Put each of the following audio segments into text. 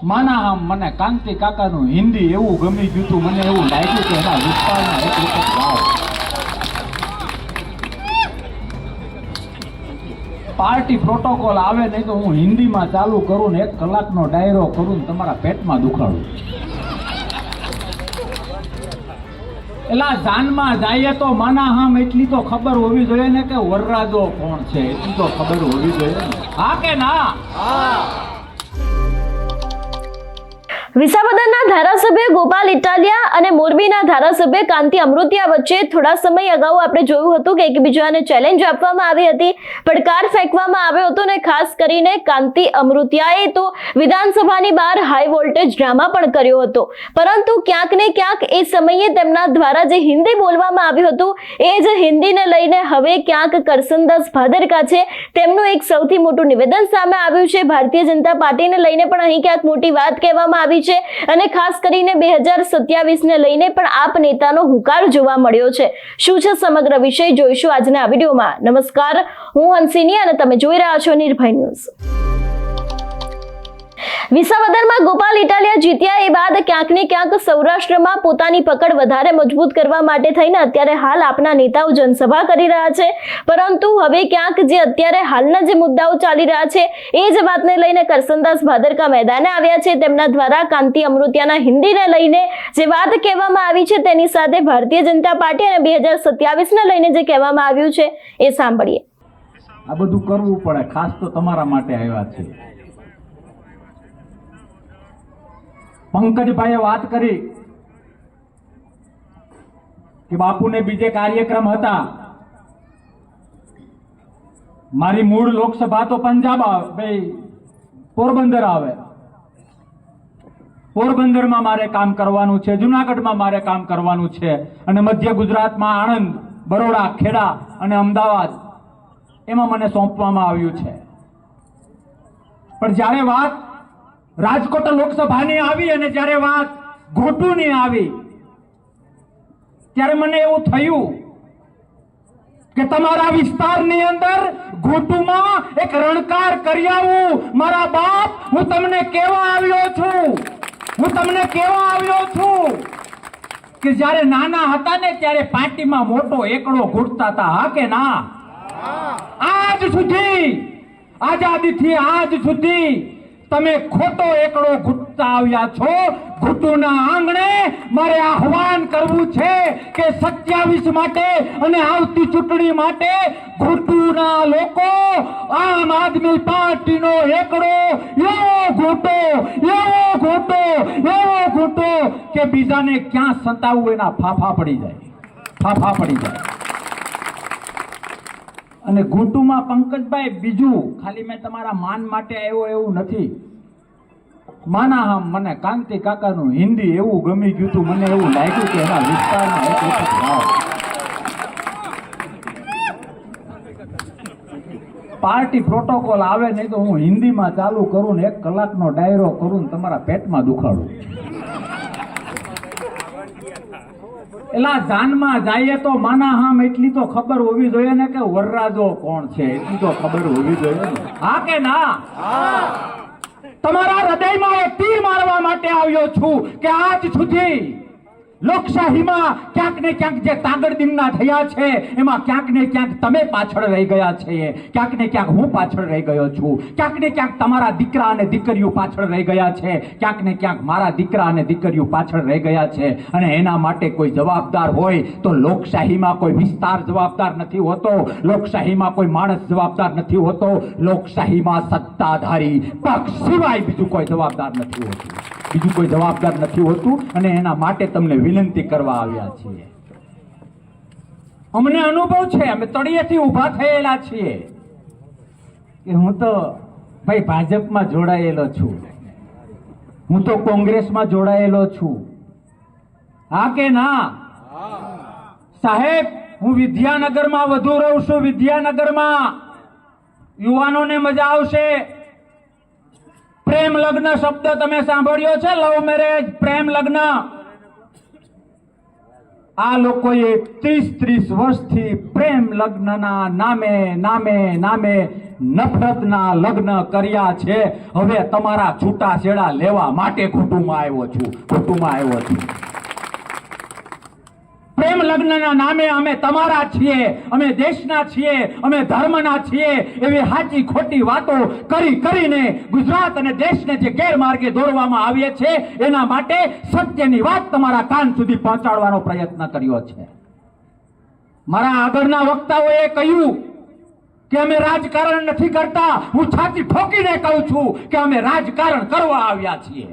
માના આમ મને કાંતિ કાકાનું હિન્દી એવું ગમી ગયું હતું, મને એવું લાગ્યું કે એના વિસ્તારમાં એક વખત જાઓ. પાર્ટી પ્રોટોકોલ આવે નહીં તો હું હિન્દીમાં ચાલુ કરું ને 1 કલાકનો ડાયરો કરું ને તમારા પેટમાં દુખાડું. એલા જાનમાં જાય તો માના હામ એટલી તો ખબર હોવી જોઈએ ને કે વરરાજો કોણ છે, એટલી તો ખબર હોવી જોઈએ ને. હા કે ના? વિસાવદરના ધારાસભ્ય ગોપાલ ઇટાલિયા અને મોરબીના ધારાસભ્ય કાંતિ અમૃતિયા વચ્ચે થોડા સમય અગાઉ આપણે જોયું હતું કે એકબીજાને ચેલેન્જ આપવામાં આવી હતી, પડકાર ફેંકવામાં આવ્યો હતો અને ખાસ કરીને કાંતિ અમૃતિયાએ તો વિધાનસભાની બહાર હાઈ વોલ્ટેજ ડ્રામા પણ કર્યો હતો. પરંતુ ક્યાંક ને ક્યાંક એ સમયે તેમના દ્વારા જે હિન્દી બોલવામાં આવ્યું હતું એ જ હિન્દીને લઈને હવે ક્યાંક કરસનદાસ ભાદરકા છે તેમનું એક સૌથી મોટું નિવેદન સામે આવ્યું છે. ભારતીય જનતા પાર્ટીને લઈને પણ અહીં ક્યાંક મોટી વાત કહેવામાં આવી છે અને ખાસ કરીને 2027 ને લઈને પણ આપ નેતાનો હુંકાર જોવા મળ્યો છે. શું છે સમગ્ર વિષય જોઈશું આજના આ વિડીયોમાં. નમસ્કાર, હું હંસિની અને તમે જોઈ રહ્યા છો નિર્ભય ન્યૂઝ. વિસાવદરમાં ગોપાલ ઇટાલિયા જીત્યા એ બાદ ક્યાંક ને ક્યાંક સૌરાષ્ટ્રમાં પોતાની પકડ વધારે મજબૂત કરવા માટે થઈને અત્યારે હાલ આપના નેતાઓ જનસભા કરી રહ્યા છે. પરંતુ હવે ક્યાંક જે અત્યારે હાલના જે મુદ્દાઓ ચાલી રહ્યા છે એ જ વાતને લઈને કરસનદાસ ભાદરકા મેદાને આવ્યા છે. તેમના દ્વારા કાંતિ અમૃતિયાના હિન્દીને લઈને જે વાત કહેવામાં આવી છે તેની સાથે ભારતીય જનતા પાર્ટી અને 2027 ને લઈને જે કહેવામાં આવ્યું છે એ સાંભળીએ. આ બધું કરવું પડે, ખાસ તો તમારા માટે આવ્યા છે. પંકજભાઈએ વાત કરી કે બાપુને બીજે કાર્યક્રમ હતા. મારી મૂળ લોકસભા તો પંજાબ આવે, ભાઈ પોરબંદર આવે. પોરબંદરમાં મારે કામ કરવાનું છે, જુનાગઢમાં મારે કામ કરવાનું છે અને મધ્ય ગુજરાતમાં આણંદ, બરોડા, ખેડા અને અમદાવાદ એમાં મને સોંપવામાં આવ્યું છે. પણ જ્યારે વાત રાજકોટ લોકસભાની આવી અને જ્યારે વાત ઘોટુની આવી ત્યારે મને એવું થયું કે તમારા વિસ્તારની અંદર ઘોટુમાં એક રણકાર કરી આવું. મારા બાપ, હું તમને કહેવા આવ્યો છું કે જ્યારે નાના હતા ને ત્યારે પાટીમાં મોટો એકડો ઘૂંટતા હતા. હા કે ના? આજ સુધી, આઝાદીથી આજ સુધી તમે ખોટો એકડો ઘૂંટતા આવ્યા છો. ઘૂંટુના આંગણે મારે આહવાન કરવું છે કે 27 માટે અને આવતી ચૂંટણી માટે ઘૂંટુના લોકો આમ આદમી પાર્ટીનો એકડો એવો ઘૂંટો કે બીજાને ક્યાં સંતાવવું એના ફાફા પડી જાય. અને ઘૂંટુમાં પંકજભાઈ બીજું ખાલી મેં તમારા માન માટે આવ્યો એવું નથી. માના આમ મને કાંતિ કાકાનું હિન્દી એવું ગમી ગયું હતું, મને એવું લાગ્યું કે એના વિસ્તારમાં એક વખત જાઓ. પાર્ટી પ્રોટોકોલ આવે નહીં તો હું હિન્દીમાં ચાલુ કરું ને 1 કલાકનો ડાયરો કરું ને તમારા પેટમાં દુખાડું. એલા જાનમાં જાય તો માના હામ એટલી તો ખબર હોવી જોઈએ ને કે વરરાજો કોણ છે, એટલી તો ખબર હોવી જોઈએ ને. હા કે ના? તમારા હૃદયમાં એક તીર મારવા માટે આવ્યો છું કે આજ સુધી લોકશાહીમાં ક્યાંક ને ક્યાંક જે તાગડદિમના થયા છે એમાં ક્યાંક ને ક્યાંક તમે પાછળ રહી ગયા છે, ક્યાંક ને ક્યાંક હું પાછળ રહી ગયો છું, ક્યાંક ને ક્યાંક તમારા દીકરા અને દીકરીઓ પાછળ રહી ગયા છે, ક્યાંક ને ક્યાંક મારા દીકરા અને દીકરીઓ પાછળ રહી ગયા છે. અને એના માટે કોઈ જવાબદાર હોય તો લોકશાહીમાં કોઈ વિસ્તાર જવાબદાર નથી હોતો, લોકશાહીમાં કોઈ માણસ જવાબદાર નથી હોતો, લોકશાહીમાં સત્તાધારી પક્ષ સિવાય બીજું કોઈ જવાબદાર નથી હોતું. અને એના માટે તમને વિનંતી કરવા આવ્યા છીએ. અમને અનુભવ છે, અમે તળિયેથી ઊભા થયેલા છીએ કે હું તો ભાઈ ભાજપમાં જોડાયેલો છું, હું તો કોંગ્રેસમાં જોડાયેલો છું. હા કે ના? સાહેબ, હું વિદ્યાનગરમાં વધુ રહું છું. વિદ્યાનગરમાં યુવાનોને મજા આવશે. પ્રેમ લગ્ન શબ્દ તમે સાંભળ્યો છે? લવ મેરેજ, પ્રેમ લગ્ન. આ લોકોએ 30 વર્ષથી પ્રેમ લગ્નના નામે નફરતના લગ્ન કર્યા છે. હવે તમારા છૂટાછેડા લેવા માટે કુટુંબમાં આવ્યો છું. પ્રેમ લગ્નના નામે અમે તમારા છીએ, અમે દેશના છીએ, અમે ધર્મના છીએ એવી સાચી ખોટી વાતો કરીને ગુજરાત અને દેશને જે ગેરમાર્ગે દોરવામાં આવે છે એના માટે સત્યની વાત તમારા કાન સુધી પહોંચાડવાનો પ્રયત્ન કર્યો છે. મારા આગળના વક્તાઓએ કહ્યું કે અમે રાજકારણ નથી કરતા. હું છાતી ઠોકીને કહું છું કે અમે રાજકારણ કરવા આવ્યા છીએ.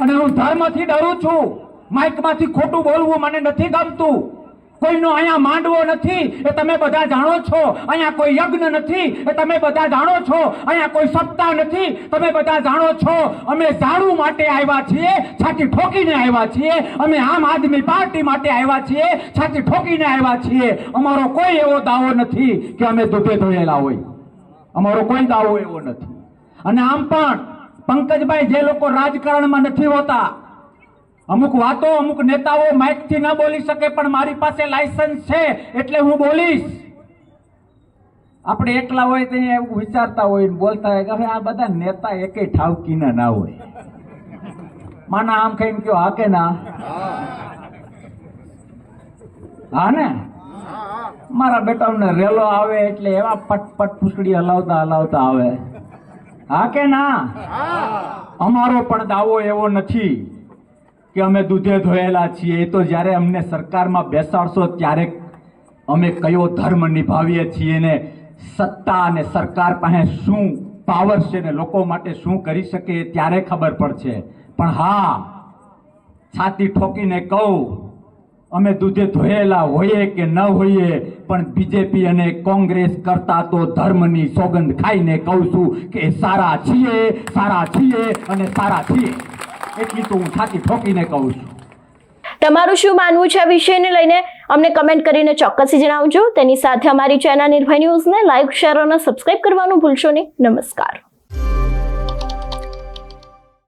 અને હું ધર્મથી ડરું છું. માઇકમાંથી ખોટું બોલવું મને નથી ગમતું. કોઈનો અહીંયા માંડવો નથી એ તમે બધા જાણો છો. અહીંયા કોઈ યજ્ઞ નથી એ તમે બધા જાણો છો. અહીંયા કોઈ સપ્તાહ નથી તમે બધા જાણો છો. અમે ઝાડુ માટે આવ્યા છીએ, છાતી ઠોકીને આવ્યા છીએ. અમે આમ આદમી પાર્ટી માટે આવ્યા છીએ, છાતી ઠોકીને આવ્યા છીએ. અમારો કોઈ એવો દાવો નથી કે અમે દૂધે ધોયેલા હોય. અમારો કોઈ દાવો એવો નથી. અને આમ પણ પંકજભાઈ, જે લોકો રાજકારણમાં નથી હોતા, અમુક વાતો અમુક નેતાઓ માઇકથી ન બોલી શકે, પણ મારી પાસે લાયસન્સ છે એટલે હું બોલીશ. આપણે એકલા હોય તો એવું વિચારતા હોય, બોલતા હોય કે હવે આ બધા નેતા એકેય ઠાવકીના ના હોય. માના આમ કહીને કયો હા કે ના? હા ને? મારા બેટાઓને રેલો આવે એટલે એવા પટપટ પૂછડી હલાવતા આવે. હા કે ના? અમારો પણ દાવો એવો નથી કે અમે દૂધે ધોયેલા છીએ. એ તો જ્યારે અમને સરકારમાં બેસાડશો ત્યારે અમે કયો ધર્મ નિભાવીએ છીએ ને સત્તા અને સરકાર પાસે શું પાવર છે ને લોકો માટે શું કરી શકે ત્યારે ખબર પડશે. પણ હા, છાતી ઠોકીને કહું, અમે દૂધે ધોયેલા હોઈએ કે ન હોઈએ, પણ બીજેપી અને કોંગ્રેસ કરતા તો ધર્મની સોગંદ ખાઈને કહું છું કે સારા છીએ અને સારા છીએ. એટલી તો હું છાતી ઠોકીને કહું છું. તમારું શું માનવું છે આ વિષયને લઈને અમને કમેન્ટ કરીને ચોક્કસથી જણાવજો. તેની સાથે અમારી ચેનલ નિર્ભય ન્યૂઝને લાઈક, શેર અને સબસ્ક્રાઇબ કરવાનું ભૂલશો નહીં. નમસ્કાર.